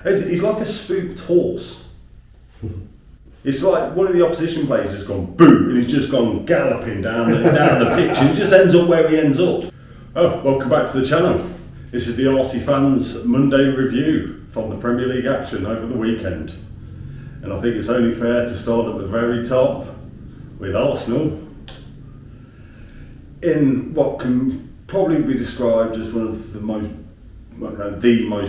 He's like a spooked horse. It's like one of the opposition players has gone boo, and he's just gone galloping down the pitch, and he just ends up where he ends up. Oh, welcome back to the channel. This is the ArSea Fans Monday review from the Premier League action over the weekend. And I think it's only fair to start at the very top with Arsenal in what can probably be described as one of the most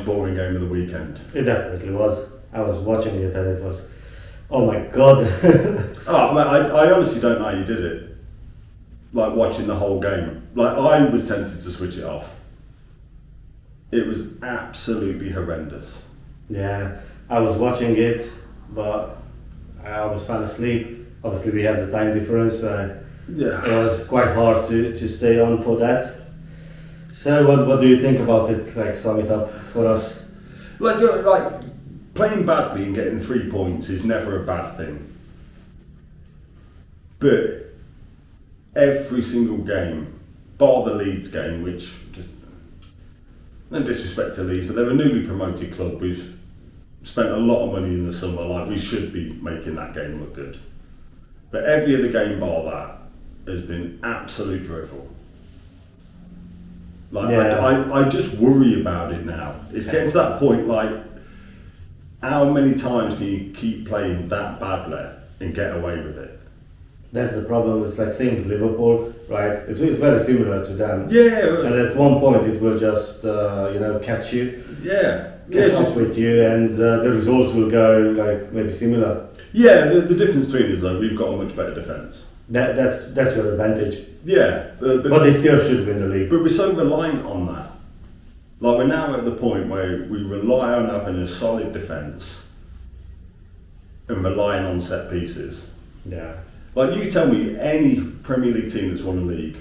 boring game of the weekend. It definitely was. I was watching it and it was, oh my god. Oh, man, I honestly don't know how you did it. Like watching the whole game. Like I was tempted to switch it off. It was absolutely horrendous. Yeah, I was watching it, but I almost fell asleep. Obviously we have the time difference, so Yeah. it was quite hard to stay on for that. So what do you think about it? Like, sum it up for us. Like playing badly and getting 3 points is never a bad thing. But every single game, bar the Leeds game, which just, no disrespect to Leeds, but they're a newly promoted club. We've spent a lot of money in the summer, like we should be making that game look good. But every other game bar that has been absolute drivel. Like Yeah. I just worry about it now. It's getting to that point, like how many times can you keep playing that badly and get away with it? That's the problem. It's like same with Liverpool, right? It's very similar to them. Yeah. And at one point it will just catch you, Yeah. catch up with you, and the results will go like maybe similar. Yeah, the difference between us though, we've got a much better defence. That's your advantage. Yeah, But they still should win the league. but we're so reliant on that. Like we're now at the point where we rely on having a solid defence and relying on set pieces. Yeah. Like you tell me any Premier League team that's won a league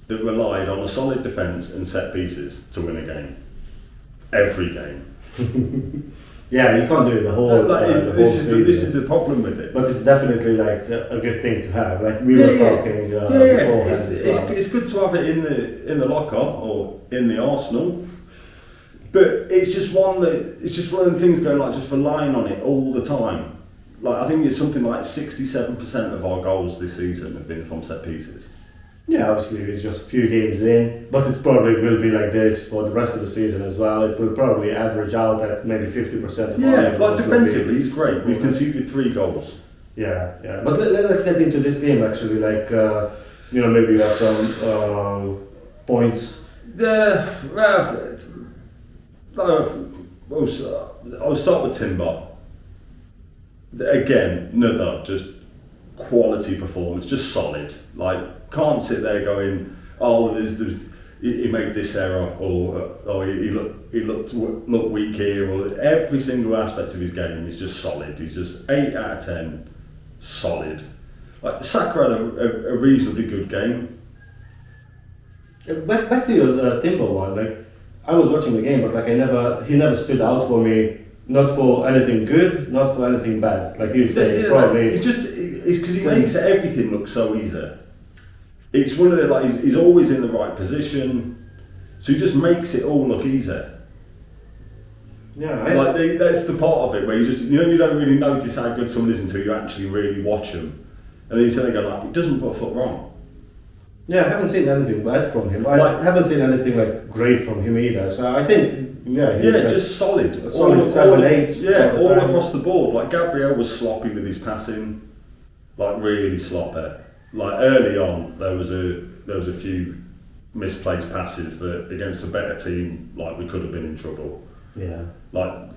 that relied on a solid defence and set pieces to win a game. Every game. Yeah, you can't do it the whole. This is the problem with it. But it's definitely like a good thing to have. Like we were talking beforehand as well. It's good to have it in the locker or in the Arsenal. But it's just one of the things going like just relying on it all the time. Like I think it's something like 67% of our goals this season have been from set pieces. Yeah, obviously it's just a few games in, but it probably will be like this for the rest of the season as well. It will probably average out at maybe 50%. Yeah, like defensively he's great. We've conceded 3 goals. Yeah. But let's get into this game actually. Like maybe you have some points. I'll start with Timber. Again, another just quality performance, just solid. Like can't sit there going, oh, he made this error, or oh he looked weak here, or every single aspect of his game is just solid. He's just 8 out of 10, solid. Like Saka had a reasonably good game. Back to your Timber one. Like I was watching the game, but like he never stood out for me. Not for anything good, not for anything bad. Like you say, probably. It's because he makes everything look so easy. It's one of the he's always in the right position, so he just makes it all look easy. Yeah, that's the part of it where you don't really notice how good someone is until you actually really watch them, and then you sit there and go like, he doesn't put a foot wrong. Yeah, I haven't seen anything bad from him. I haven't seen anything like great from him either. So I think, just solid. Solid 7-8. Yeah, all across the board. Like Gabriel was sloppy with his passing, like really sloppy. Like early on, there was a few misplaced passes that against a better team, like we could have been in trouble. Yeah. I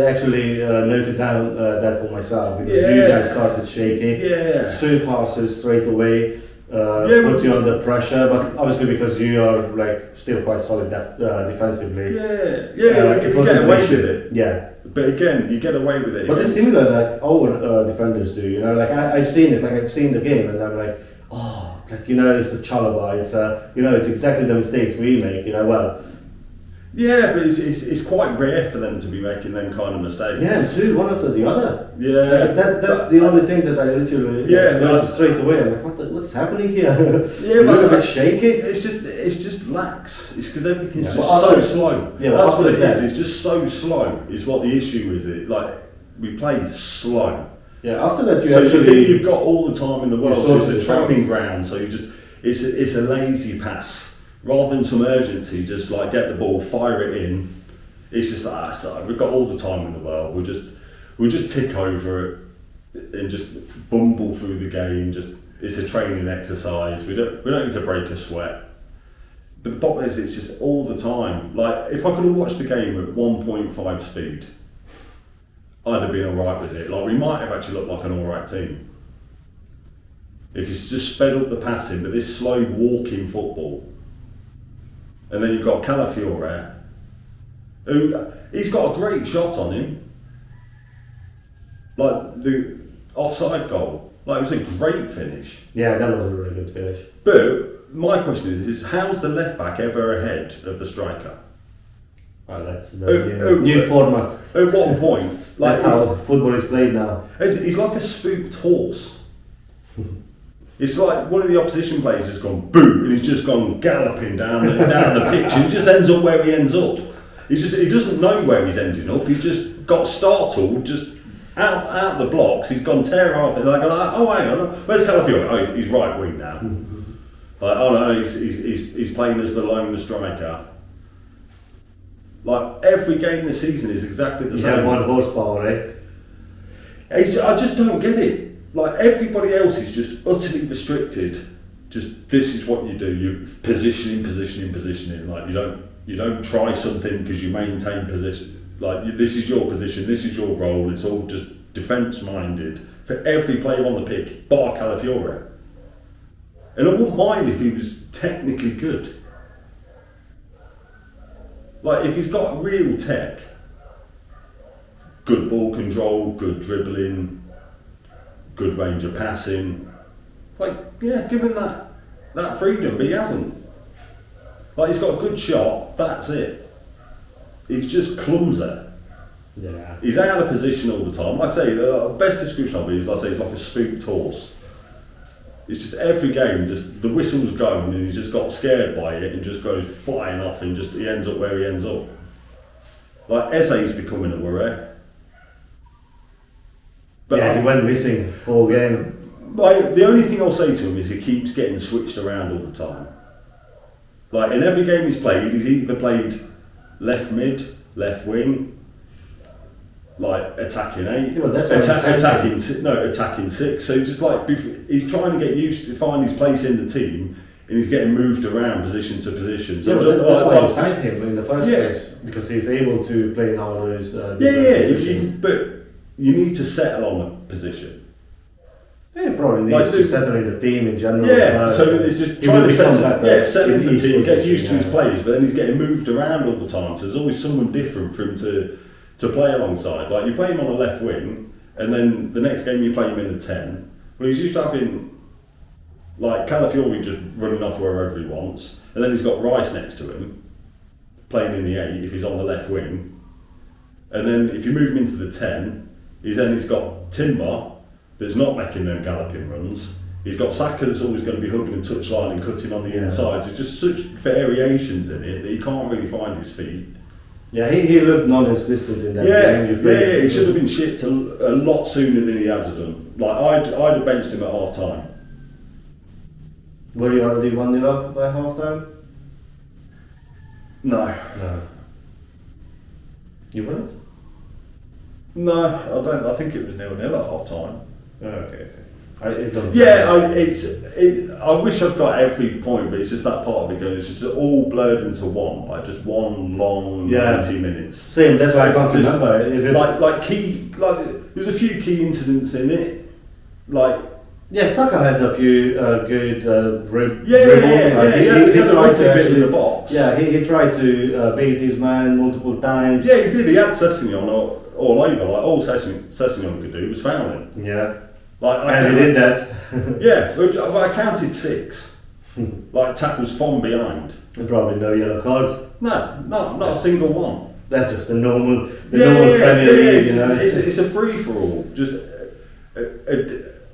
actually noted down that for myself because you guys started shaking. Yeah. 2 passes straight away. Put you under pressure, but obviously because you are like still quite solid defensively. You get away with it. Yeah, but again, you get away with it. But it's similar like our defenders do. Like I've seen it. Like I've seen the game, and I'm like, oh, like it's the Chalaba. It's it's exactly the mistakes we make. Yeah, but it's quite rare for them to be making them kind of mistakes. Yeah, and two, one after the other. Yeah. That's the only things that I literally noticed straight away. I'm like, what's happening here? Yeah, a little bit shaky. It's just lax. It's because everything's just so slow. Yeah, that's what it is. It's just so slow. Is what the issue is. It like we play slow. Yeah, after that you've got all the time in the world. So it's a training ground. So it's a lazy pass. Rather than some urgency, just like get the ball, fire it in. It's just like so we've got all the time in the world. We'll just tick over it and just bumble through the game. Just it's a training exercise. We don't need to break a sweat. But the bottom is it's just all the time. Like if I could have watched the game at 1.5 speed, I'd have been alright with it. Like we might have actually looked like an alright team. If it's just sped up the passing, but this slow walking football. And then you've got Calafiore, who he's got a great shot on him. Like the offside goal. Like it was a great finish. Yeah, that was a really good finish. But my question is how's the left back ever ahead of the striker? Oh, that's the new format. At what point? Like that's how football is played now. He's like a spooked horse. It's like one of the opposition players has gone boo and he's just gone galloping down the pitch and he just ends up where he ends up. He doesn't know where he's ending up. He just got startled, just out the blocks. He's gone tear off and like oh hang on, where's Calafiore? Oh, he's right wing now. Like oh no, he's playing as the lone striker. Like every game this season is exactly the same. Yeah, 1 horsepower, eh? I just don't get it. Like everybody else is just utterly restricted. Just this is what you do. You positioning. Like you don't try something because you maintain position. Like this is your position. This is your role. It's all just defence minded for every player on the pitch, bar Calafiore. And I wouldn't mind if he was technically good. Like if he's got real tech, good ball control, good dribbling. Good range of passing, like yeah, give him that freedom, but he hasn't. Like he's got a good shot, that's it. He's just clumsy. Yeah. He's out of position all the time. Like I say, the best description of it is, like I say, he's like a spooked horse. It's just every game, just the whistle's going and he's just got scared by it and just goes flying off and just he ends up where he ends up. Like ArSea's becoming a worry. But yeah, he went missing all game. Like the only thing I'll say to him is he keeps getting switched around all the time. Like in every game he's either played left mid, left wing, like attacking 8, attacking 6. So just like he's trying to get used to find his place in the team, and he's getting moved around position to position. So yeah, that's why I signed him in the first place, because he's able to play in all those positions. But you need to settle on a position. Yeah, probably needs to settle in the team in general. Yeah, so it's just trying to settle into the team, get used to his players, but then he's getting moved around all the time. So there's always someone different for him to play alongside. Like you play him on the left wing, and then the next game you play him in the 10. Well, he's used to having like Calafiore just running off wherever he wants, and then he's got Rice next to him playing in the 8 if he's on the left wing, and then if you move him into the 10. He's got Timber that's not making them galloping runs. He's got Saka that's always going to be hugging the touchline and cutting on the inside. There's just such variations in it that he can't really find his feet. Yeah, he looked non-existent in that game. Yeah, he should have been shipped a lot sooner than he had done. Like I'd have benched him at half time. Were you already 1-0 up by half time? No. You weren't? No, I don't. I think it was 0-0 at half time. Oh, okay. I wish I'd got every point, but it's just that part of it going. It's just all blurred into one, like just one long 90 minutes. Same. That's why I can't remember. Is it there's a few key incidents in it, like. Yeah, Saka had a few good dribbles. He had a lovely bit in the box. Yeah, he tried to beat his man multiple times. Yeah, he did. He had Sessegnon all over. Like all Sessegnon could do was fouling. Yeah. And he did that. Yeah, I counted 6. Like tackles from behind. And probably no yellow cards. No, not a single one. That's just the normal Premier League, you know. It's a free for all. Just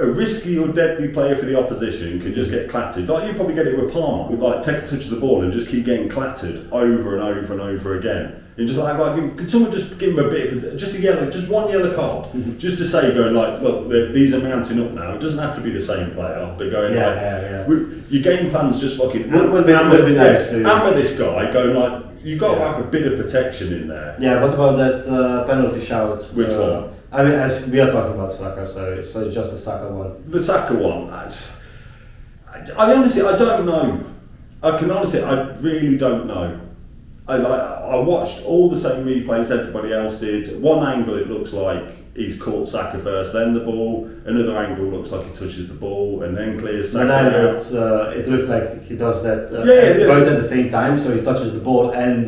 a risky or deadly player for the opposition can just get clattered. Like you probably get it with Palmer, with like take a touch of the ball and just keep getting clattered over and over and over again. And just like can someone just give him a bit of just one yellow card, just to say going like, look, these are mounting up now. It doesn't have to be the same player, but going your game plan's just fucking would be nice. Hammer this guy, going like. You've got to have a bit of protection in there. Yeah, what about that penalty shout? Which one? I mean, we are talking about Saka, so it's just the Saka one. The Saka one. I honestly, I don't know. I really don't know. I watched all the same replays everybody else did. One angle it looks like he's caught Saka first, then the ball. Another angle looks like he touches the ball and then clears Saka out. It looks like he does that both at the same time, so he touches the ball and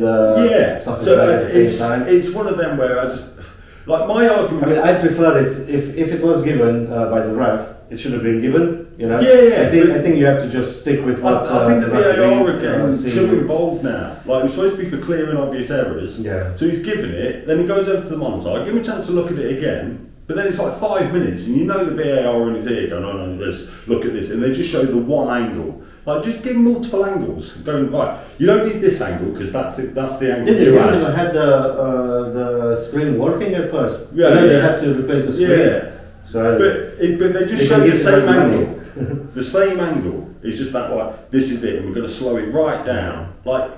Saka's so at the same time. It's one of them where I just like my argument. I mean, I prefer it if it was given by the ref, it should have been given. You know. I think you have to just stick with what. I think the VAR are getting too involved now. Like, it's supposed to be for clear and obvious errors. Yeah. So he's given it, then he goes over to the monitor, give him a chance to look at it again. But then it's like 5 minutes, and you know the VAR in his ear going, oh no, let's look at this, and they just show the one angle. Like, just give him multiple angles. Going right, you don't need this angle because that's the angle you had. Had the screen working at first. Yeah, they had to replace the screen. Yeah. So, but they just show the same angle. The same angle. It's just that like this is it, and we're going to slow it right down. Like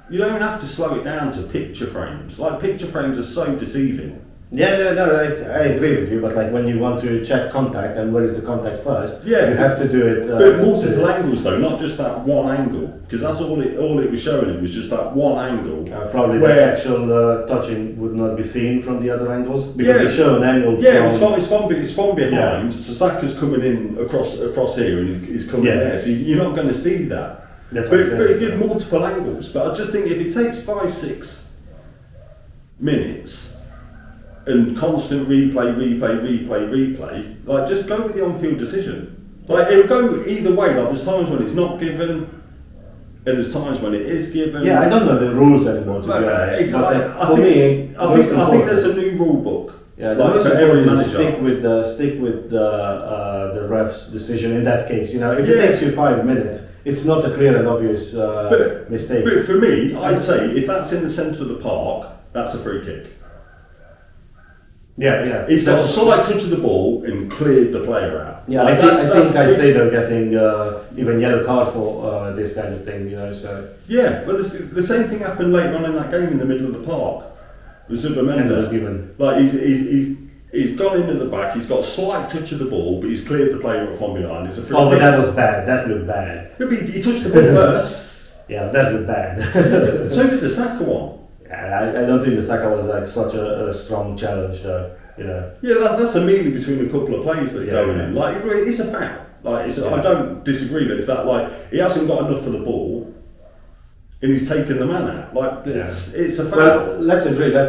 you don't have to slow it down to picture frames. Like picture frames are so deceiving. I agree with you. But like when you want to check contact and where is the contact first, you have to do it. But multiple angles though, not just that one angle, because that's all it was showing him was just that one angle. Probably the actual touching would not be seen from the other angles because they show an angle. It's from behind. So Saka's coming in across here and he's coming there. So you're not going to see that. But give multiple angles. But I just think if it takes 5-6 minutes. And constant replay, like just go with the on-field decision. Like it'll go either way. Like there's times when it's not given, and there's times when it is given. Yeah, I don't know the rules anymore to be honest. I think there's a new rule book. Yeah, like for every manager. Stick with the ref's decision in that case. You know, if it takes you 5 minutes, it's not a clear and obvious mistake. But for me, I'd say if that's in the centre of the park, that's a free kick. Yeah. He's got a slight touch of the ball and cleared the player out. Yeah, I think they're getting even yellow card for this kind of thing, you know. So yeah, but the same thing happened later on in that game in the middle of the park. The Superman was given. Like he's gone into the back. He's got a slight touch of the ball, but he's cleared the player from behind. It's a free kick. But that was bad. That looked bad. Yeah, but he touched the ball first. Yeah, that looked bad. So did the Saka one. I don't think the Saka was like such a strong challenge though, you know. Yeah, that's immediately between a couple of plays that are going in. Like it's a foul. Like I don't disagree that it's that. Like he hasn't got enough of the ball, and he's taken the man out. Like it's a foul. Well, let's agree that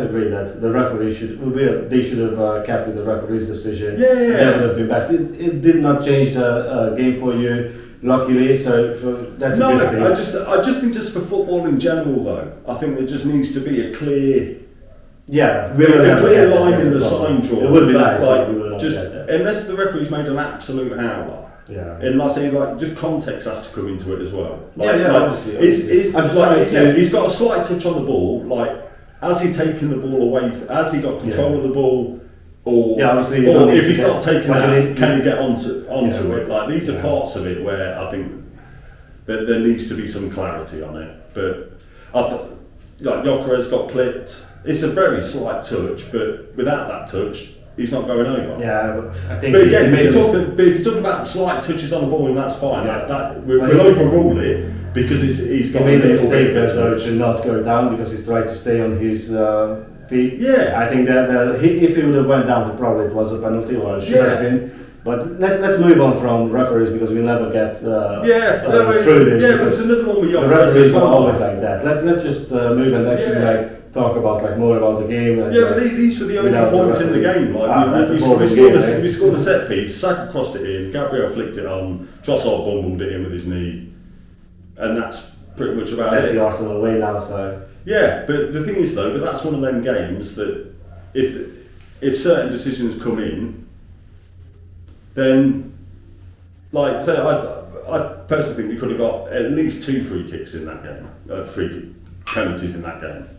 the referee should have kept with the referee's decision. Yeah. That would have been best. It did not change the game for you. Luckily, so that's a good thing. I just think just for football in general though, I think there just needs to be a clear line in the sign draw. It would be nice. Unless the referee's made an absolute howler. Yeah. And like I say, just context has to come into it as well. Obviously. He's got a slight touch on the ball. Like, has he taken the ball away? Has he got control of the ball? Or if he's not taken that, can he get onto it? Like these are parts of it where I think that there needs to be some clarity on it. But I thought, like Gyökeres got clipped. It's a very slight touch, but without that touch, he's not going over. Yeah, I think. But again, if you're talking about slight touches on the ball, and that's fine. We'll overrule it because he's got made a mistake to not go down because he tried to stay on his. Feet. Yeah, I think that if he would have went down, probably it was a penalty or it should have been. But let's move on from referees because we'll never get through this. Yeah, there's another one with the referees are always like that. Let's just move and actually talk about more about the game. And, but these were the only points in the game. Like we scored a set piece. Saka crossed it in. Gabriel flicked it on. Trossard bumbled it in with his knee, and that's pretty much about it. That's the Arsenal way now. So. Yeah, but the thing is though, but that's one of them games that if certain decisions come in, then like say I personally think we could have got at least 2 free kicks in that game, penalties in that game.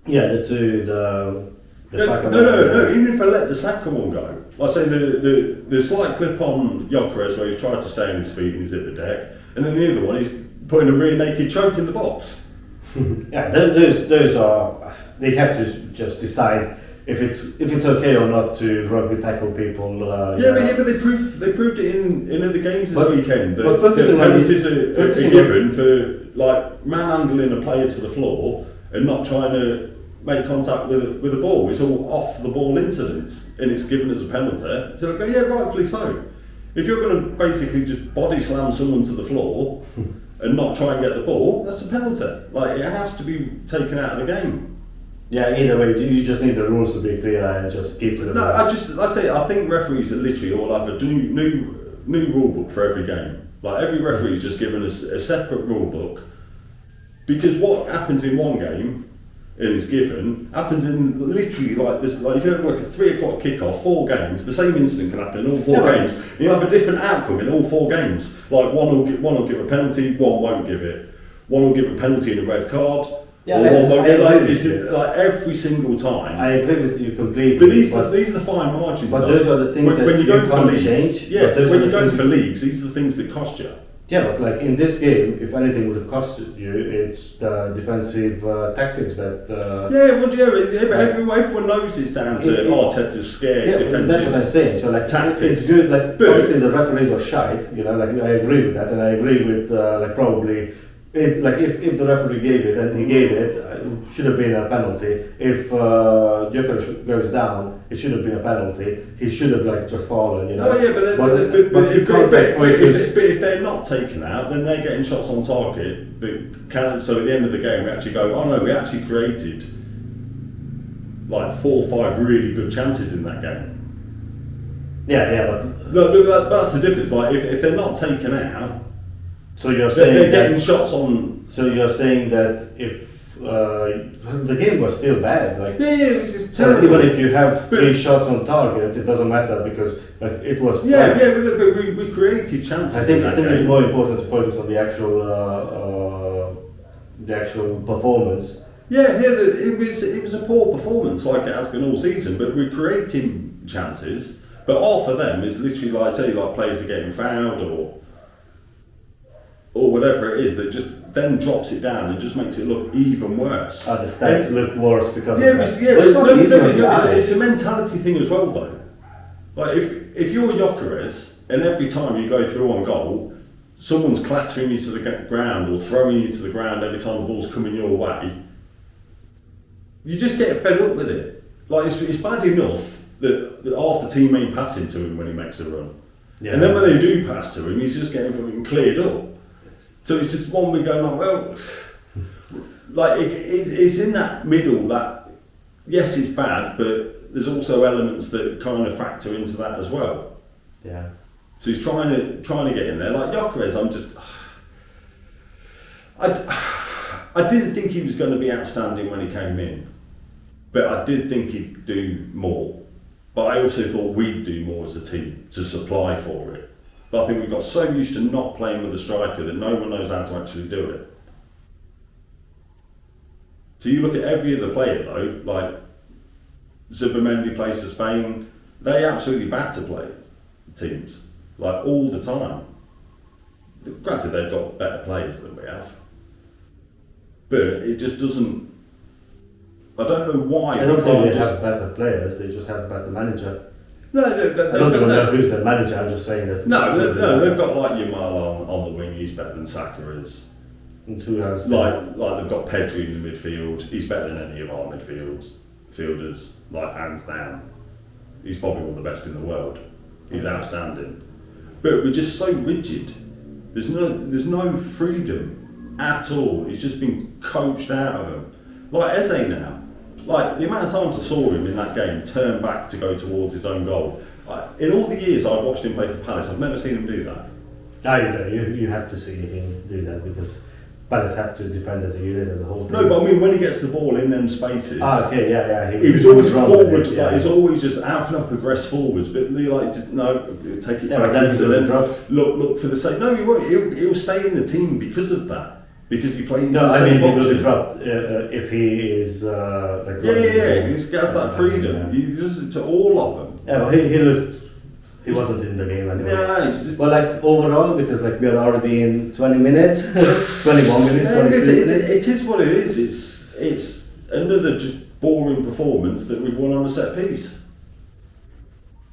Yeah, the Saka no. Even if I let the Saka one go, like say the slight clip on Gyökeres where he's tried to stay on his feet and he's hit the deck, and then the other one he's putting a rear naked choke in the box. Yeah, those are, they have to just decide if it's okay or not to rugby tackle people. But they proved it in other games this weekend. The penalties are given for like manhandling a player to the floor and not trying to make contact with a ball. It's all off the ball incidents and it's given as a penalty. So I go, yeah, rightfully so. If you're going to basically just body slam someone to the floor and not try and get the ball, that's a penalty. Like it has to be taken out of the game. Yeah, either way, you just need the rules to be clear and just keep to the rules. I think referees are literally all have a new rule book for every game. Like every referee is just given a separate rule book, because what happens in one game and is given happens in literally like this. Like you can have like a 3 o'clock kickoff, 4 games. The same incident can happen in all 4 games. And you'll have a different outcome in all 4 games. Like one will give a penalty, one won't give it. One will give a penalty and a red card. Yeah, like every single time. I agree with you completely. But these are the fine margins. But those are the things that you can't change. Yeah, when you're going for leagues, these are the things that cost you. Yeah, but like in this game, if anything would have costed you, it's the defensive tactics that. Everyone knows it's down to Arteta's scared defensive. That's what I'm saying. So like tactics. It's good. Like obviously the referees are shite. You know, like I agree with that, and I agree with like probably. If the referee gave it and he gave it, it should have been a penalty. If Gyökeres goes down, it should have been a penalty. He should have like just fallen, you know. Oh yeah, but if they're not taken out, then they're getting shots on target. So at the end of the game, we actually go, oh no, we actually created like 4 or 5 really good chances in that game. But look, that's the difference. Like if they're not taken out. So you're saying they're getting shots on. So you're saying that if the game was still bad, like it was just terrible. Even if you have 3 shots on target, it doesn't matter because like, it was. But we created chances. I think it's more important to focus on the actual performance. It was a poor performance, like it has been all season. But we're creating chances. But all for them is literally like players are getting fouled or whatever it is that just then drops it down and just makes it look even worse. The stats look worse because it's a mentality thing as well though. Like if you're Gyökeres and every time you go through on goal, someone's clattering you to the ground or throwing you to the ground every time the ball's coming your way, you just get fed up with it. Like it's bad enough that half the team ain't passing to him when he makes a run. Yeah. And then when they do pass to him, he's just getting fucking cleared up. So it's just one we go, well, like it's in that middle that, yes, it's bad, but there's also elements that kind of factor into that as well. Yeah. So he's trying to get in there. Like Gyökeres, I didn't think he was going to be outstanding when he came in, but I did think he'd do more. But I also thought we'd do more as a team to supply for it. But I think we got so used to not playing with a striker that no one knows how to actually do it. So you look at every other player though, like Zubimendi plays for Spain, they absolutely batter players, teams, like all the time. Granted, they've got better players than we have, but it just doesn't. I don't know why. I don't think they have better players. They just have a better manager. No, I don't even know who's their manager. I'm just saying that. No, they've got like Yamal on the wing. He's better than Saka is. And who else? Like they've got Pedri in the midfield. He's better than any of our midfielders, like hands down. He's probably one of the best in the world. He's outstanding. But we're just so rigid. There's no freedom at all. He's just been coached out of him. Like Eze now. Like the amount of times I saw him in that game turn back to go towards his own goal. In all the years I've watched him play for Palace, I've never seen him do that. You have to see him do that because Palace have to defend as a unit, as a whole team. No, but I mean, when he gets the ball in them spaces, Okay, yeah. he was always forward. Yeah. Like, he's always just how can I progress forwards? But he like no, take it back then into them. drop. Look for the sake. No, he won't. He'll stay in the team because of that. Because he plays. No, the I same mean he will function. be dropped if he is like. Yeah. He has that freedom. He does it to all of them. Yeah, but he looked. He wasn't in the game anyway. Yeah, he's just. But like overall, because like we are already in 20 minutes, 21 minutes. Yeah, 22 minutes. it is what it is. It's another just boring performance that we've won on a set piece.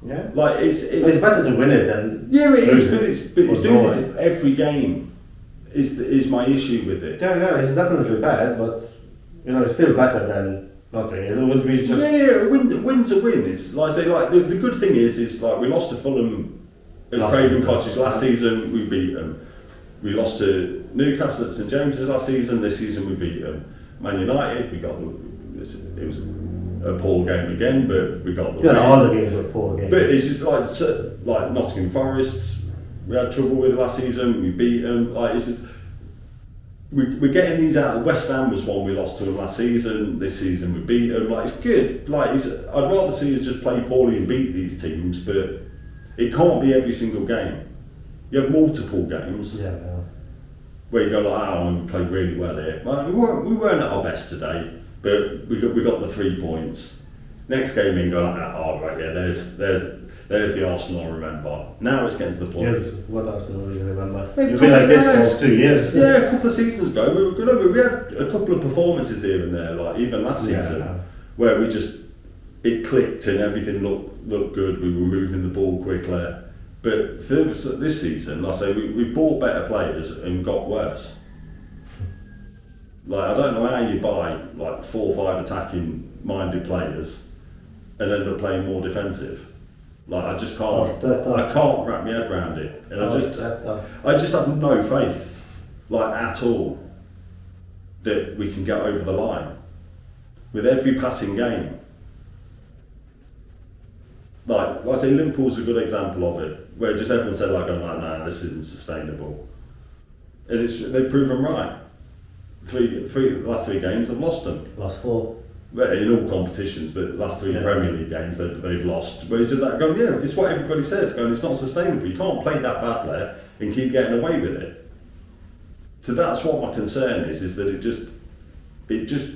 Yeah. Like It's better to win it than. Yeah, it is, lose but it's doing draw this every game. Is my issue with it. Yeah, it's definitely bad, but you know it's still better than nothing. It would be just. A win's a win. It's like I say, like the good thing is like we lost to Fulham at Craven Cottage last season. We beat them. We lost to Newcastle at St James's last season. This season we beat them. Man United. It was a poor game again, but we got the win. all the games were poor games. But it's just like Nottingham Forest. We had trouble with last season. We beat them. Like it's just, we're getting these out. West Ham was one we lost to them last season. This season we beat them. Like it's good. Like I'd rather see us just play poorly and beat these teams, but it can't be every single game. You have multiple games where you go like, oh, we played really well here. Well, we weren't at our best today, but we got the 3 points. Next game in, go like, oh right, yeah, there's the Arsenal I remember. Now it's getting to the point. Yeah, what Arsenal do you remember? You've been like this for 2 years. Yeah, a couple of seasons ago, we were good. We had a couple of performances here and there, like even last season, where it clicked and everything looked good. We were moving the ball quickly. But for this season, like I say, we've bought better players and got worse. Like I don't know how you buy like 4 or 5 attacking minded players and end up playing more defensive. Like I just can't. I can't wrap my head around it, and I just have no faith, like at all, that we can get over the line with every passing game. Like I say, Liverpool's a good example of it, where just everyone said like, "Oh no, nah, this isn't sustainable," and they've proven right. The last 3 games they've lost them. Last 4. Well, in all competitions, but the last 3 Premier League games they've lost. Where is it that going? Yeah, it's what everybody said. Going, it's not sustainable. You can't play that badly and keep getting away with it. So that's what my concern is that it just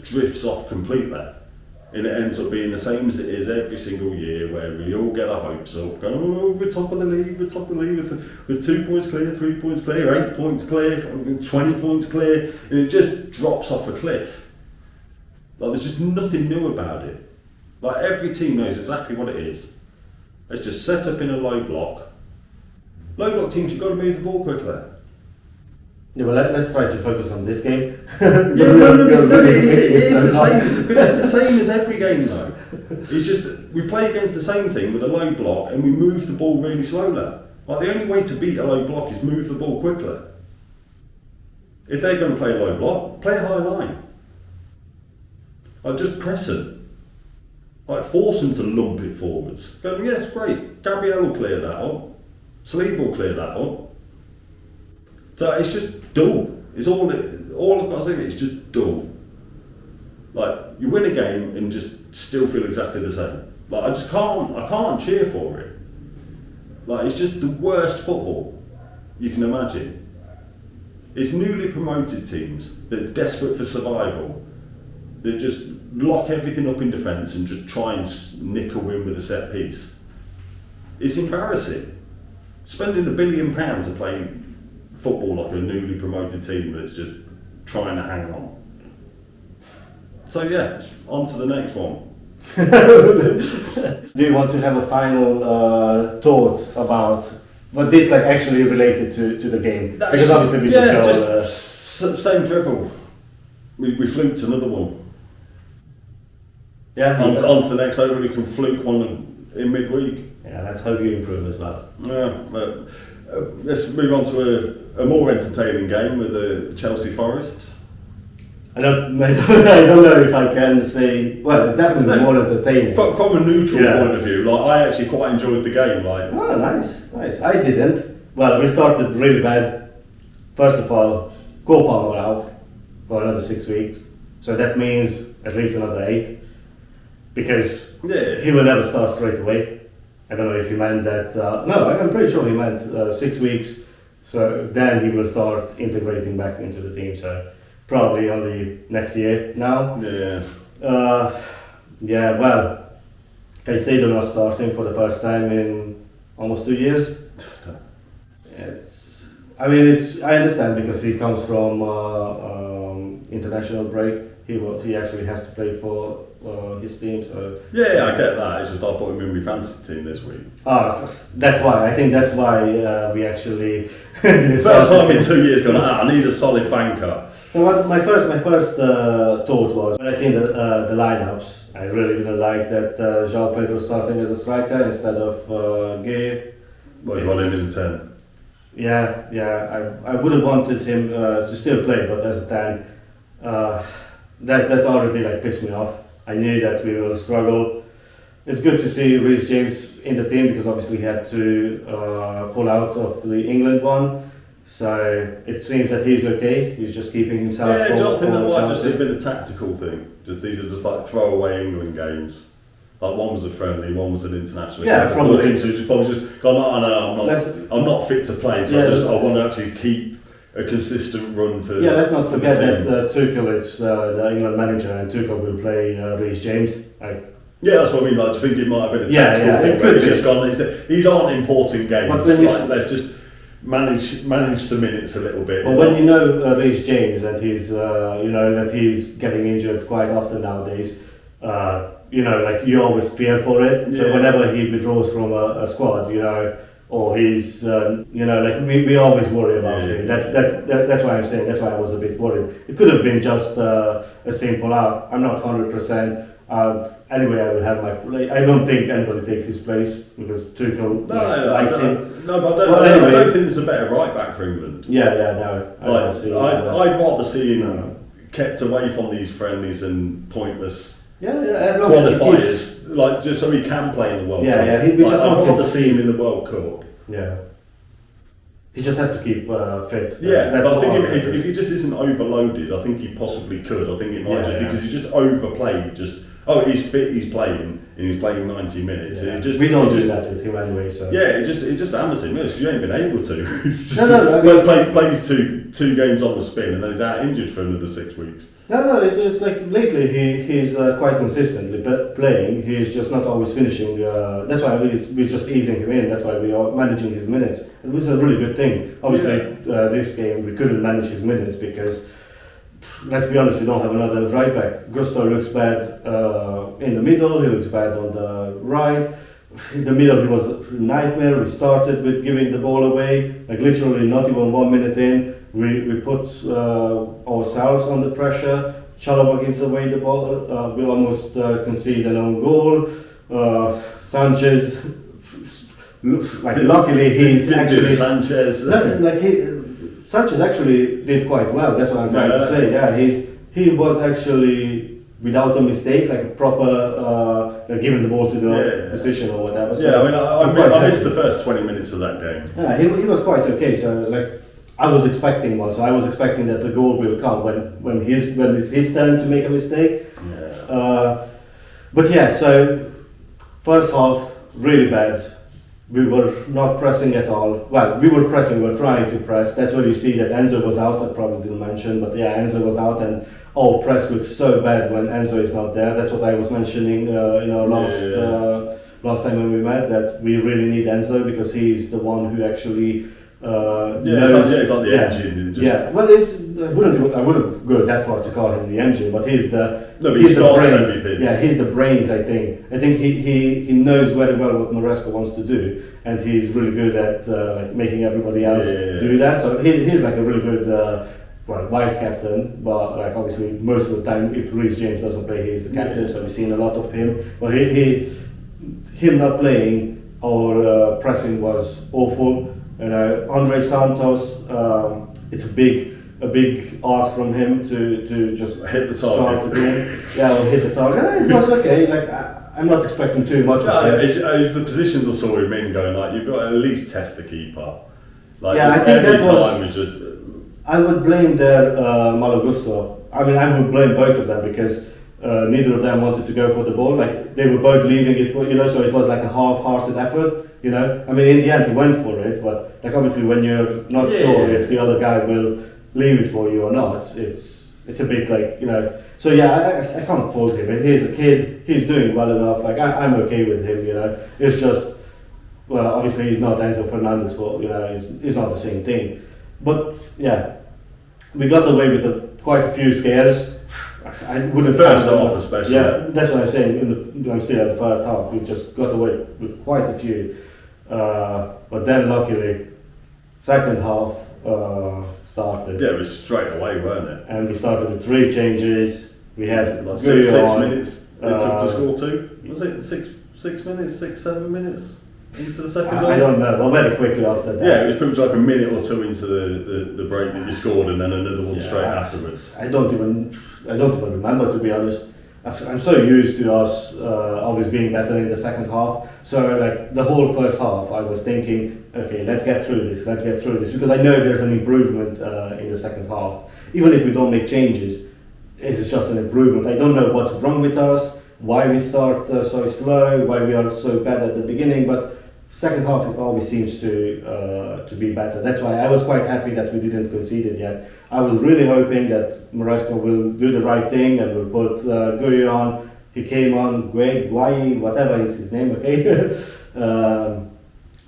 drifts off completely, and it ends up being the same as it is every single year, where we all get our hopes up, going, oh, we're top of the league with 2 points clear, 3 points clear, 8 points clear, 20 points clear, and it just drops off a cliff. Like there's just nothing new about it. Like every team knows exactly what it is. It's just set up in a low block. Low block teams, you've got to move the ball quickly. Yeah, well, let's try to focus on this game. It is the same. But it's the same as every game, though. It's just we play against the same thing with a low block, and we move the ball really slowly. Like the only way to beat a low block is move the ball quickly. If they're going to play a low block, play a high line. Like just press them. Like force them to lump it forwards. Go, yes, great. Gabriel will clear that up. Saliba will clear that up. So it's just dull. It's all I've got to say is just dull. Like you win a game and just still feel exactly the same. Like I can't cheer for it. Like it's just the worst football you can imagine. It's newly promoted teams that are desperate for survival. They just lock everything up in defence and just try and nick a win with a set piece. It's embarrassing. Spending £1 billion to play football like a newly promoted team that's just trying to hang on. So yeah, on to the next one. Do you want to have a final thought about what this like actually related to the game? Because obviously we same drivel. We fluked another one. Yeah. On to the next over, we can fluke one in midweek. Yeah, let's hope you improve as well. Yeah, but let's move on to a more entertaining game with the Chelsea Forest. I don't know if I can say. Well, it's definitely more entertaining. From a neutral point of view, like I actually quite enjoyed the game. Like, oh, nice. I didn't. Well, we started really bad. First of all, Cole Palmer out. for another 6 weeks. So that means at least another 8, because he will never start straight away. I don't know if he meant that. No, I'm pretty sure he meant 6 weeks. So then he will start integrating back into the team. So probably only next year now. Yeah. Well, Caicedo not starting for the first time in almost 2 years. I understand because he comes from international break. He actually has to play for his team. So yeah, I get that. It's just I put him in my fantasy team this week. That's why. I think that's why we actually. First time in 2 years, gone. I need a solid banker. So my first thought was when I seen the lineups, I really didn't like that João Pedro starting as a striker instead of Gay. Well, he's running in 10. Yeah. I would have wanted him to still play, but as a 10, that already pissed me off. I knew that we will struggle. It's good to see Reece James in the team because obviously he had to pull out of the England one. So it seems that he's okay. He's just keeping himself. Yeah, do you not think that might just have been a tactical thing? These are just throwaway England games. One was a friendly, one was an international. Yeah, probably. I'm not fit to play. So I want to actually keep a consistent run for. Yeah, let's not forget that Tuchel is the England manager, and Tuchel will play Reece James. Yeah, that's what I mean. I think it might have been a tactical thing. Where he's just gone. These aren't important games. Let's just manage the minutes a little bit. Well, when you know Reece James and he's that he's getting injured quite often nowadays, you always fear for it. Yeah. So whenever he withdraws from a squad, or he's we always worry about him. That's why I'm saying that's why I was a bit worried. It could have been just a simple I'm not 100%. Anyway, I will have my play. I don't think anybody takes his place because Tuchel likes him. No, but I don't think there's a better right back for England. No. I'd rather see him kept away from these friendlies and pointless qualifiers, just so he can play in the World Cup. I'd rather see him in the World Cup. Yeah. He just has to keep fit. But I think if he just isn't overloaded, I think he possibly could. I think it might because he's just overplayed. He's fit, he's playing, and he's playing 90 minutes. Yeah. We don't do that with him anyway. So it just hammers him. You ain't been able to. He's just plays two games on the spin, and then he's out injured for another 6 weeks. It's like lately he's quite consistently playing. He's just not always finishing. That's why we're just easing him in. That's why we are managing his minutes. It was a really good thing. Obviously, this game we couldn't manage his minutes because, let's be honest, we don't have another right back. Gusto looks bad in the middle. He looks bad on the right. In the middle, he was a nightmare. We started with giving the ball away, literally not even 1 minute in. We put ourselves under pressure. Chalobah gives away the ball. We almost concede an own goal. Sanchez, luckily he's actually Sanchez. Sanchez actually did quite well. That's what I'm trying to say. Yeah, he was actually without a mistake, a proper giving the ball to the position or whatever. So I missed the first 20 minutes of that game. Yeah, he was quite okay. So I was expecting one. So I was expecting that the goal will come when it's his turn to make a mistake. Yeah. So first half really bad. We were not pressing at all. Well, we were pressing, we were trying to press. That's where you see that Enzo was out, I probably didn't mention, but Enzo was out and our press looks so bad when Enzo is not there. That's what I was mentioning last time when we met, that we really need Enzo because he's the one who actually it's like the engine. I wouldn't go that far to call him the engine, but he's the brains. Everything. Yeah, he's the brains. I think he knows very well what Maresca wants to do, and he's really good at making everybody else do that. So he's a really good vice captain. But obviously most of the time, if Reece James doesn't play, he's the captain. So we've seen a lot of him. But him not playing, our pressing was awful. Andre Santos, it's a big ask from him to just hit the target. Hit the target. It was okay. I'm not expecting too much of him. It's the positions I saw him in going you've got to at least test the keeper. I think every time was just. I would blame their Malo Gusto I mean, I would blame both of them because neither of them wanted to go for the ball. Like they were both leaving it for, so it was like a half-hearted effort. I mean, in the end he went for it, but like obviously when you're not sure if the other guy will leave it for you or not, it's a bit like So yeah, I can't fault him. He's a kid. He's doing well enough. Like I'm okay with him. It's just obviously he's not Enzo Fernandez, but it's not the same thing. But yeah, we got away with quite a few scares. I would have first half especially. Yeah, that's what I'm saying. I'm still at the first half. We just got away with quite a few, but then luckily, second half started. Yeah, it was straight away, weren't it? And we started with 3 changes. We had like 6 minutes. It took to score 2. Was it 6 minutes, 7 minutes into the second half? I don't know. Well, very quickly after that. Yeah, it was pretty much like a minute or 2 into the break that you scored, and then another one straight afterwards. I don't even remember, to be honest. I'm so used to us always being better in the second half. So like the whole first half, I was thinking, okay, let's get through this, because I know there's an improvement in the second half. Even if we don't make changes, it's just an improvement. I don't know what's wrong with us, why we start so slow, why we are so bad at the beginning, but second half it always seems to be better. That's why I was quite happy that we didn't concede it yet. I was really hoping that Maresco will do the right thing and will put Guri on. He came on, Guai, whatever is his name, okay?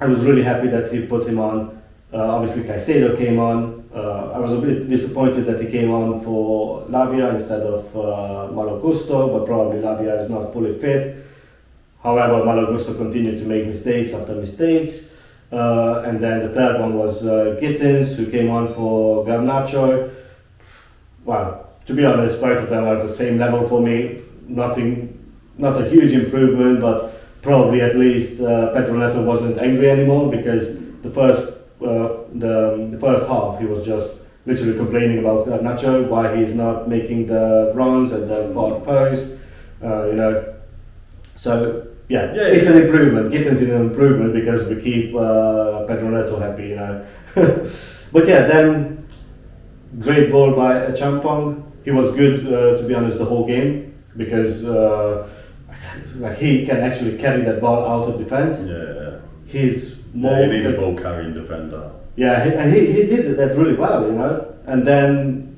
I was really happy that he put him on. Obviously Caicedo came on. I was a bit disappointed that he came on for Lavia instead of Malo Gusto, but probably Lavia is not fully fit. However, Malo Gusto continued to make mistakes after mistakes. And then the third one was Gittins, who came on for Garnacho. Well, to be honest, both of them are at the same level for me. Not a huge improvement, but probably at least Pedro Neto wasn't angry anymore, because the first half he was just literally complaining about Garnacho, why he's not making the runs at the far post, So yeah, it's an improvement. Gittins is an improvement because we keep Pedro Neto happy, But yeah, then great goal by Champong. He was good, to be honest, the whole game, because like he can actually carry that ball out of defense. Yeah. He's more. You need a ball carrying defender. Yeah, and he did that really well, And then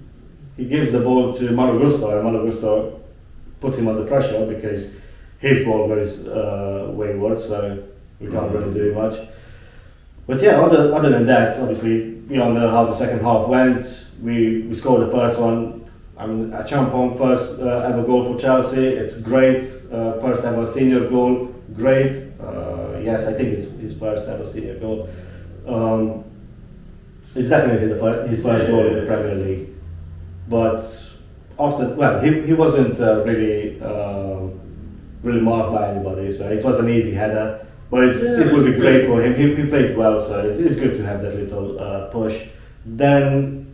he gives the ball to Malo Gusto, and Malo Gusto puts him under pressure because his ball goes wayward, so we can't really do much. But yeah, other than that, obviously we all know how the second half went. We scored the first one. I mean, a Champong first ever goal for Chelsea. It's great. First ever senior goal. Great. Yes, I think it's his first ever senior goal. It's definitely his first goal in the Premier League. But he wasn't really marked by anybody, so it was an easy header. But it would be great for him. He played well, so it's good to have that little push. Then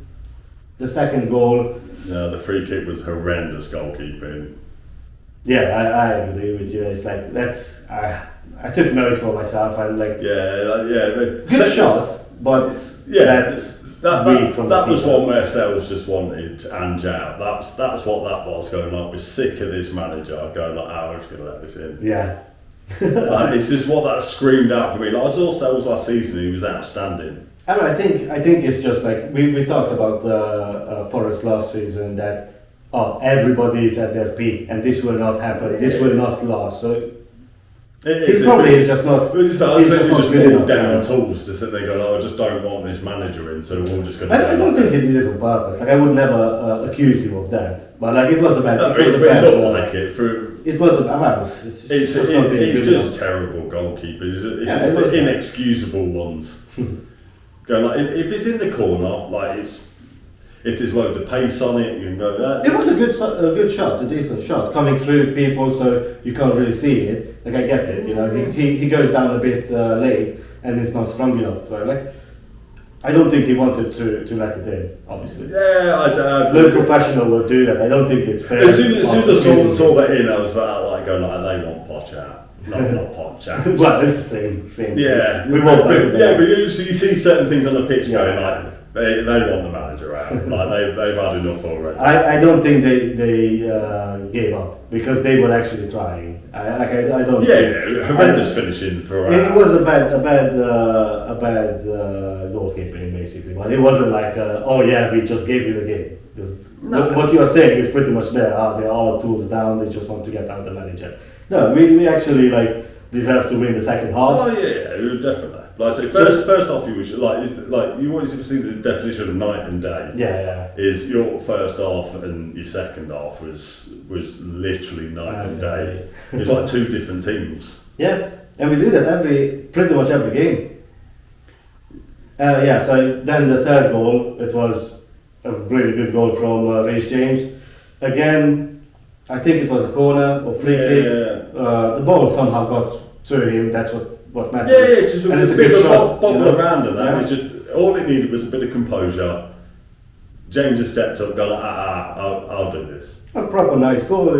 the second goal. No, the free kick was horrendous goalkeeping. Yeah, I agree with you. It's like I took notes for myself and like good shot, but that was what Marcel's just wanted to Ange out. That's what that was going on. We're sick of this manager going like, "Oh, we're just going to let this in." Yeah. It's just what that screamed out for me. Like I saw Sells last season; he was outstanding. And I think it's just like we talked about Forest last season, that everybody is at their peak and this will not happen. This will not last. So he's probably just not. He's just more down tools to sit there going, "Oh, I just don't want this manager in, so we're just going to." I don't think he did it on purpose. Like I would never accuse him of that. But like it was a bad. It looked like it. It was a bad. It's just terrible goalkeepers. It's the inexcusable ones. Going like, if it's in the corner, like if there's loads of pace on it, you can go that. It was a good shot, a decent shot, coming through people, so you can't really see it. Like I get it, he goes down a bit late and it's not strong enough. Like I don't think he wanted to let it in, obviously. Yeah, no professional would do that. I don't think it's fair. As soon as I saw that in, I was like going like, they want Poch out. Not Poch well, it's the same. Yeah, we want but you see certain things on the pitch going like, They want the manager out. Like they've had enough already. I don't think they gave up because they were actually trying. I don't. Yeah, horrendous finishing for. It was a bad goalkeeping basically, but it wasn't like oh yeah, we just gave you the game. Because what you are saying is pretty much there. They're all tools down. They just want to get out the manager. No, we actually deserve to win the second half. Oh yeah, definitely. Like I say, first off, you was you always see the definition of night and day. Yeah. Is your first half and your second half was literally night and day. It was like two different teams. Yeah, and we do that pretty much every game. So then the third goal, it was a really good goal from Reece James. Again, I think it was a corner or free kick. The ball somehow got to him. That's what matters. Yeah, it's just a bit of bobble around and that. Yeah. It's just all it needed was a bit of composure. James just stepped up, gone, I'll do this. A proper nice goal,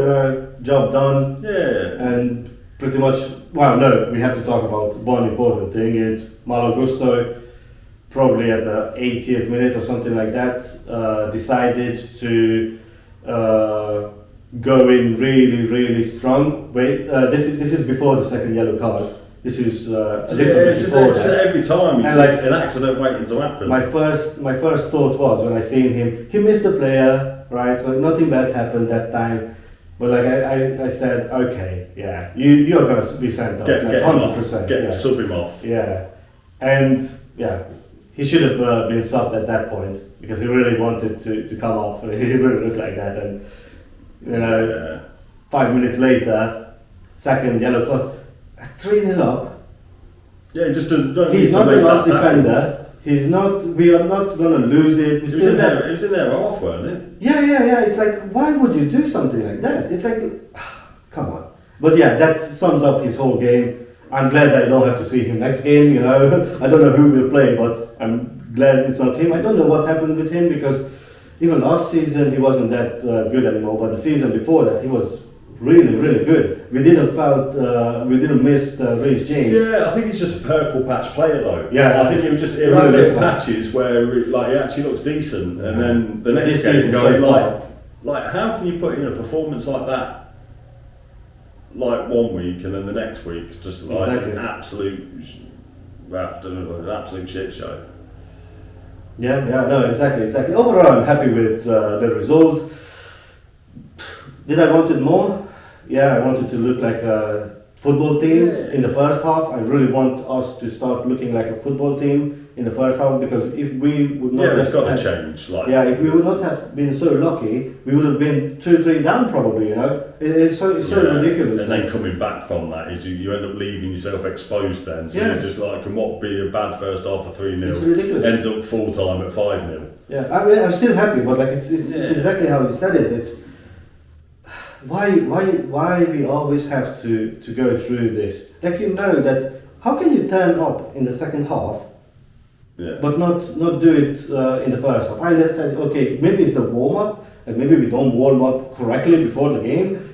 job done. Yeah. And pretty much, well, no, we have to talk about one important thing. It's Malo Gusto, probably at the 80th minute or something like that, decided to go in really, really strong. Wait, this is before the second yellow card. This is a little bit before that. Every time, And an accident waiting to happen. My first thought was when I seen him, he missed a player, right? So nothing bad happened that time. But I said, okay, yeah, you're gonna be sent off, get 100%. Sub him off. Yeah, and yeah, he should have been subbed at that point because he really wanted to come off. He really looked like that, and 5 minutes later, second yellow card. 3-0 up. Yeah, just don't he's not the last defender. He's not. We are not gonna lose it. He was in there half, weren't it? Yeah. It's like, why would you do something like that? It's like, come on. But yeah, that sums up his whole game. I'm glad I don't have to see him next game. I don't know who will play, but I'm glad it's not him. I don't know what happened with him because even last season he wasn't that good anymore. But the season before that he was really, really good. We didn't miss Reece James. Yeah, I think he's just a purple patch player though. Yeah, I think he'll have those patches where he actually looks decent, and then the next game going like how can you put in a performance like that, like 1 week, and then the next week it's just like an absolute shit show. Yeah, no, exactly. Overall, I'm happy with the result. Did I want it more? Yeah, I wanted to look like a football team in the first half. I really want us to start looking like a football team in the first half because if we would not it's got to change. If we would not have been so lucky, we would have been 2-3 down probably. It's so ridiculous. And then coming back from that is you end up leaving yourself exposed then. So you're just like, and what would be a bad first half of 3-0 it's ridiculous. Ends up full time at 5-0. Yeah, I mean, I'm still happy, but it's exactly how you said it. It's why we always have to go through this. That how can you turn up in the second half, but not do it in the first half? I understand. Okay, maybe it's the warm up, and maybe we don't warm up correctly before the game.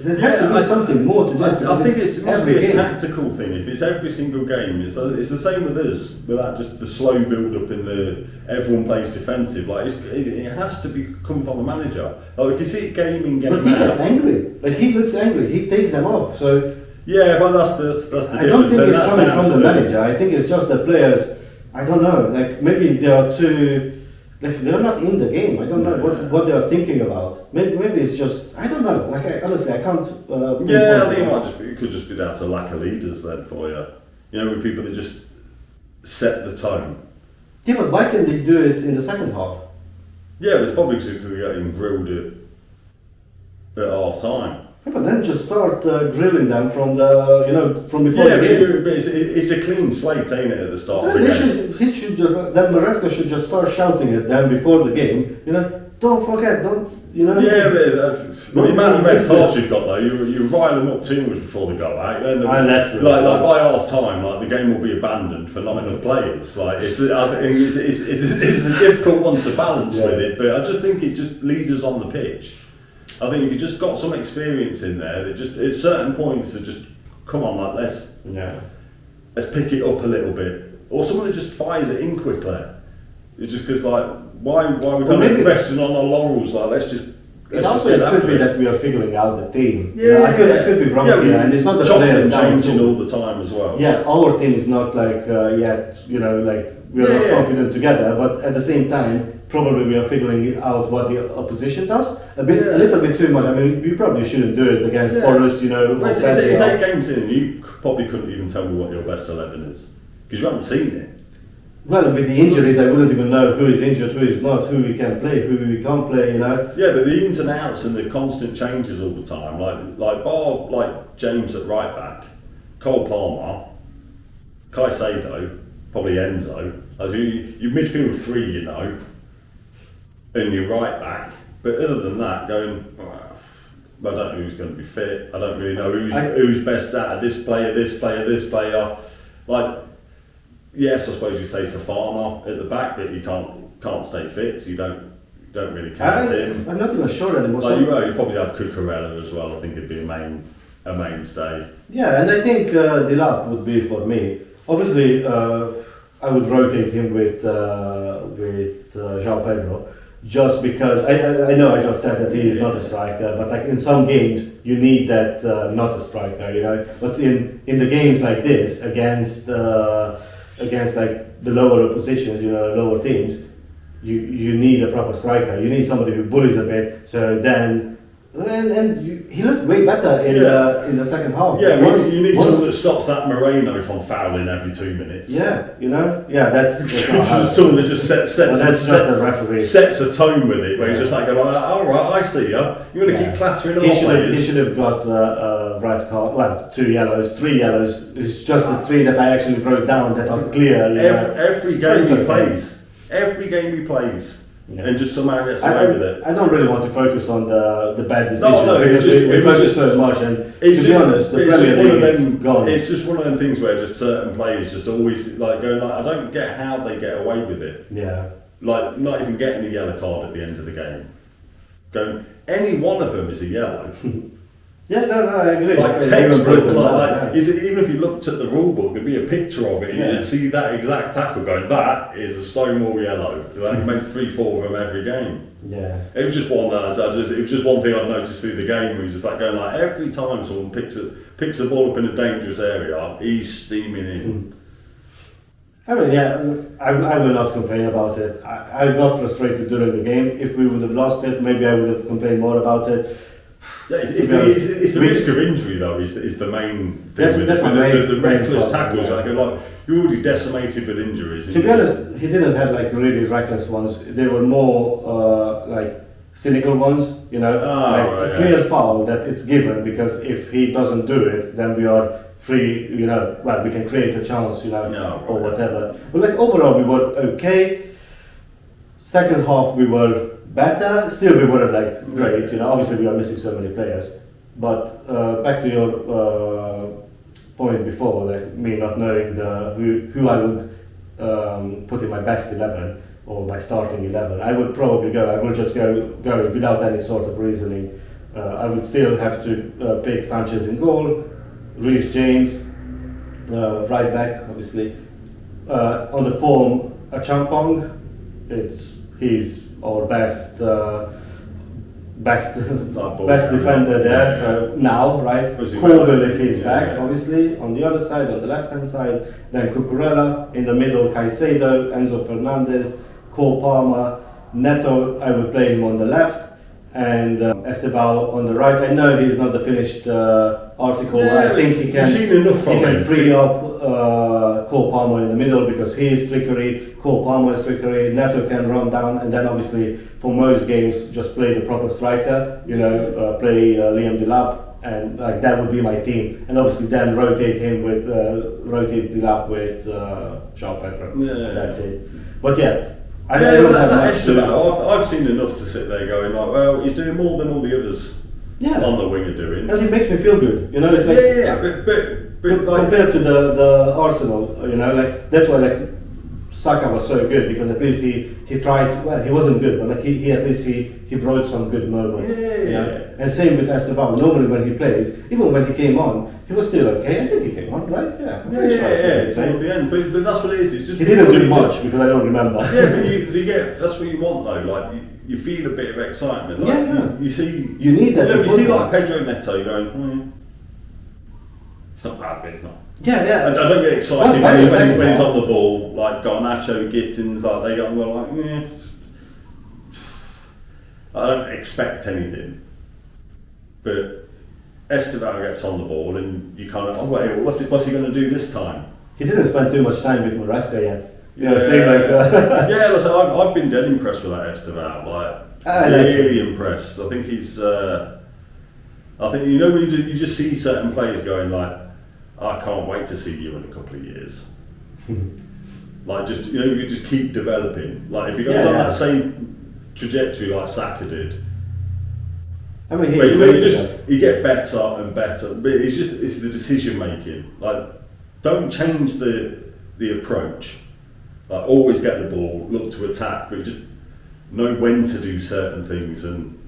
There has to be something more to this. I think it must be a tactical thing. If it's every single game, it's the same with us. Without just the slow build up in everyone plays defensive. It has to come from the manager. If you see it game in game out, but he gets angry. He looks angry. He takes them off. So yeah, but that's the difference. I don't think it's coming from the manager. I think it's just the players. I don't know. Maybe they are too. They're not in the game. I don't know what they are thinking about. Maybe it's just I don't know. Honestly, I can't. I think it could just be down to lack of leaders then for you. With people that just set the tone. Yeah, but why can't they do it in the second half? Yeah, it's probably because they're getting grilled at half time. Yeah, but then just start grilling them from before the game. But it's a clean slate, ain't it, at the start of the game? He should just then Maresca should just start shouting at them before the game. Don't forget, don't. Yeah, but the amount of red cards you've got though, you rile them up too much before they go out. Then by half time, the game will be abandoned for not enough players. I think it's a difficult one to balance with it, but I just think it's just leaders on the pitch. I think if you just got some experience in there, that just at certain points that just come on, let's pick it up a little bit, or someone that just fires it in quickly. It's just because like why we Well, don't maybe- resting on our laurels? Like let's just. It also get could after be it. that we are figuring out the team. Yeah, I could be wrong here, and it's not the chopping players and down changing too. all the time as well. Yeah, our team is not like yet, you know, like we're not Yeah. confident together, but at the same time, probably we are figuring out what the opposition does a little bit too much. I mean, we probably shouldn't do it against Forest, you know. Well, it's how bad they 8 are. games in, and you probably couldn't even tell me what your best 11 is because you haven't seen it. Well, with the injuries, I wouldn't even know who is injured, who is not, who we can play, who we can't play, you know. Yeah, but the ins and outs and the constant changes all the time, like bar like James at right back, Cole Palmer, Caicedo, probably Enzo. As you midfield 3, you know, and you're right back. But other than that, going, I don't know who's going to be fit. I don't really know who's best at this player, this player, this player. Like, yes, I suppose you say Fofana at the back, but you can't stay fit, so you don't really count him. I'm not even sure anymore. Like you probably have Cucurella as well. I think it'd be a mainstay. Yeah, and I think Dilap would be for me. Obviously, I would rotate him with João Pedro, just because I know I just said that he is not a striker, but like in some games you need that not a striker, you know. But in the games like this against like the lower oppositions, you know, lower teams, you need a proper striker. You need somebody who bullies a bit. So he looked way better in the second half. Yeah, you need someone that stops that Moreno from fouling every 2 minutes. Yeah, you know, yeah, that's just someone that just sets a referee. Sets a tone with it, where you're just like, all right, I see you. You're going to keep clattering on He should have got a red card. Well, 2 yellows, 3 yellows. It's just the 3 that I actually wrote down that are clear. Every game he plays, every game he plays. Yeah. And just somehow gets away with it. I don't really want to focus on the bad decisions because we focus so much. And to be honest, the Premier League is gone. It's just one of them things where just certain players just always like going like, I don't get how they get away with it. Yeah. Like not even getting a yellow card at the end of the game. Going, any one of them is a yellow. Yeah, no, I agree. Like textbook, even if you looked at the rule book, there'd be a picture of it, and you'd see that exact tackle going, that is a Stonewall yellow. Like, he makes 3-4 of them every game. Yeah. It was just one that it was just one thing I noticed through the game, where he's just like going like, every time someone picks a ball up in a dangerous area, he's steaming in. I mean, yeah, I will not complain about it. I got frustrated during the game. If we would have lost it, maybe I would have complained more about it. Yeah, it's the risk of injury though is the main thing. That's the reckless tackles. Like you're already decimated with injuries. To be honest, he didn't have like really reckless ones. They were more like cynical ones. You know, a clear foul that it's given because if he doesn't do it, then we are free. You know, well, we can create a chance. You know, or whatever. But like overall, we were okay. Second half, we were better. Still, we weren't like great. You know, obviously we are missing so many players. But back to your point before, like me not knowing who I would put in my best 11 or my starting 11, I would probably go. I would just go without any sort of reasoning. I would still have to pick Sanchez in goal, Reece James, right back, obviously. On the form, a Champong. He's our best defender there. So now, right? Colville if he's back, obviously. On the other side, on the left-hand side, then Cucurella. In the middle, Caicedo, Enzo Fernandez, Cole Palmer, Neto. I would play him on the left, and Estebao on the right. I know he's not the finished article. Yeah, I think he can. You've seen enough from him. He can free up Cole Palmer in the middle because he is trickery. Cole Palmer is trickery. Neto can run down, and then obviously for most games just play the proper striker. You know, play Liam Delap, and like that would be my team. And obviously then rotate Delap with João Pedro. Yeah, that's it. But yeah. I don't have much to do. I've seen enough to sit there going like, well, he's doing more than all the others on the wing are doing. And it makes me feel good, you know. It's like but like, compared to the Arsenal, you know, like that's why like Saka was so good because at least he tried. Well, he wasn't good, but like he at least he brought some good moments. Yeah. And same with Esteban. Normally when he plays, even when he came on, he was still okay. I think he came on, right? Yeah. I'm pretty sure I saw it, towards the end. But that's what it is. It's just he didn't do much because I don't remember. Yeah, but you get that's what you want though. Like you feel a bit of excitement. Like you see, you need that. You see like Pedro Neto going. It's not bad, but it's not. Yeah. I don't get excited when he's on the ball. Like Garnacho, Gittins, like they go like, I don't expect anything. But Esteban gets on the ball, and you kind of, wait, what's he going to do this time? He didn't spend too much time with Maresca yet. Listen, I've been dead impressed with that Esteban. Really impressed. I think he's. I think when you just see certain players going like, I can't wait to see you in a couple of years. Like just you just keep developing. Like if he goes on that same trajectory like Saka did. I mean, you get better and better. But it's the decision making. Like don't change the approach. Like always get the ball, look to attack, but just know when to do certain things and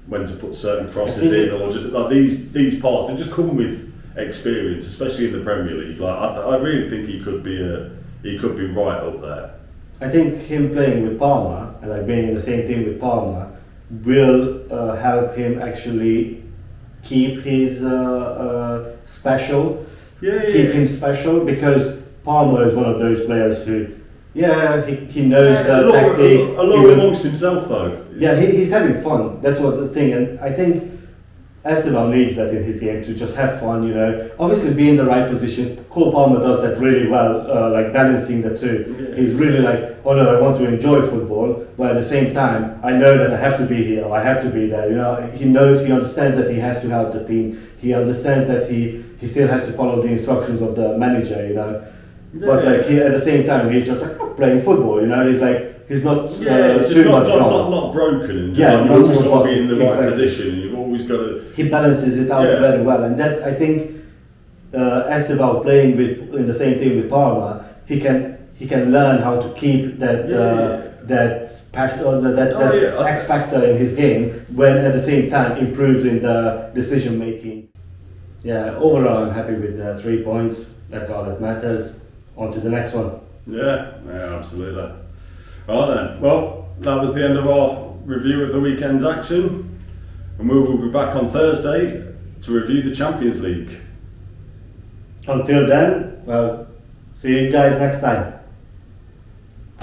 when to put certain crosses in, or just like these parts. They just come with experience, especially in the Premier League. Like I really think he could be right up there. I think him playing with Parma and like being in the same team with Parma will help him actually keep his special. Keep him special because Parma is one of those players who, he knows the tactics. A lot amongst himself though. He's having fun. That's what the thing, and I think Esteban needs that in his game to just have fun, Obviously be in the right position. Cole Palmer does that really well, like balancing the two. Yeah. He's really like, oh no, I want to enjoy football, but at the same time, I know that I have to be here, or I have to be there, He understands that he has to help the team. He understands that he still has to follow the instructions of the manager, But at the same time, he's just like playing football, He's like, he's not not broken and you've always got to be in the right position and you've always got to. He balances it out very well, and that's I think Esteban playing in the same team with Parma, he can learn how to keep that passion or that X factor in his game when at the same time improves in the decision making. Yeah, overall I'm happy with the 3 points. That's all that matters. On to the next one. Yeah, absolutely. Right then, well, that was the end of our review of the weekend's action, and we will be back on Thursday to review the Champions League. Until then, well, see you guys next time.